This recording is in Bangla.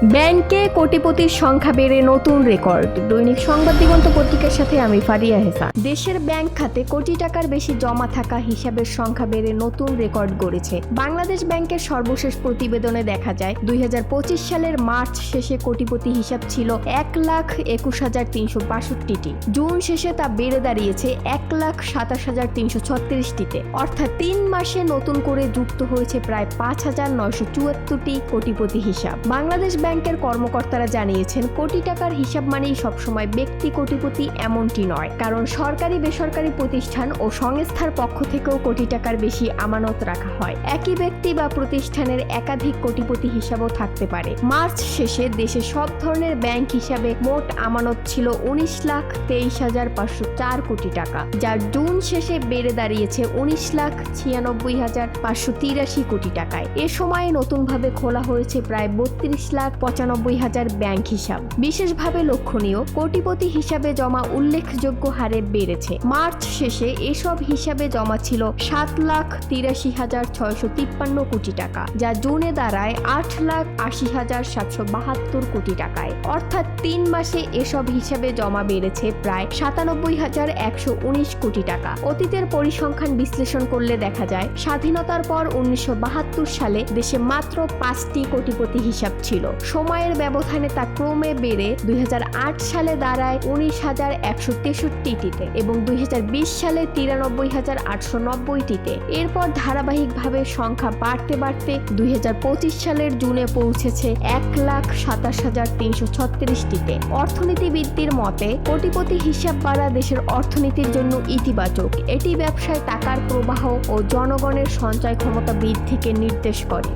ব্যাংকে কোটিপতির সংখ্যা বেড়ে নতুন রেকর্ড। দৈনিক সংবাদ দিগন্ত পত্রিকার সাথে আমি ফারিয়া হেসান। দেশের ব্যাংক খাতে কোটি টাকার বেশি জমা থাকা হিসাবের সংখ্যা বেড়ে নতুন রেকর্ড গড়েছে। বাংলাদেশ ব্যাংকের সর্বশেষ প্রতিবেদনে দেখা যায় 2025 সালের মার্চ শেষে কোটিপতি হিসাব ছিল 1,21,362টি। জুন শেষে তা বেড়ে দাঁড়িয়েছে 1,27,336টিতে। অর্থাৎ 3 মাসে নতুন করে যুক্ত হয়েছে প্রায় 5,974টি কোটিপতি হিসাব। বাংলাদেশ ব্যাংকের কর্মকর্তারা জানিয়েছেন, কোটি টাকার হিসাব মানেই সবসময় ব্যক্তি কোটিপতি এমনটি নয়, কারণ সরকারি বেসরকারি প্রতিষ্ঠান ও সংস্থার পক্ষ থেকেও কোটি টাকার বেশি আমানত রাখা হয়। একই ব্যক্তি বা প্রতিষ্ঠানের একাধিক কোটিপতি হিসাবও থাকতে পারে। মার্চ শেষে দেশে সব ধরনের ব্যাংক হিসাবে মোট আমানত ছিল 19,23,504 কোটি টাকা, যা জুন শেষে বেড়ে দাঁড়িয়েছে 19,96,583 কোটি টাকায়। এ সময়ে নতুনভাবে খোলা হয়েছে প্রায় 32,95,000 ব্যাংক হিসাব। বিশেষভাবে লক্ষণীয়, কোটিপতি হিসাবে জমা উল্লেখযোগ্য হারে বেড়েছে। মার্চ শেষে এসব হিসাবে জমা ছিল 7,83,653 কোটি টাকা, যা জুনে দাঁড়ায় 8,80,772 কোটি টাকায়। অর্থাৎ 3 মাসে এসব হিসাবে জমা বেড়েছে প্রায় 97,119 কোটি টাকা। অতীতের পরিসংখ্যান বিশ্লেষণ করলে দেখা যায়, স্বাধীনতার পর 1972 সালে দেশে মাত্র 5টি কোটিপতি হিসাব ছিল। সময়ের ব্যবধানে তা ক্রমে বেড়ে 2008 সালে দাঁড়ায় 19,163টিতে এবং 2020 সালে 93,890টিতে। এরপর ধারাবাহিকভাবে সংখ্যা বাড়তে বাড়তে 2025 সালের জুনে পৌঁছেছে 1,27,336টিতে। অর্থনীতিবিদদের মতে, কোটিপতি হিসাব বাড়া দেশের অর্থনীতির জন্য ইতিবাচক। এটি ব্যবসায় টাকার প্রবাহ ও জনগণের সঞ্চয় ক্ষমতা বৃদ্ধিকে নির্দেশ করে।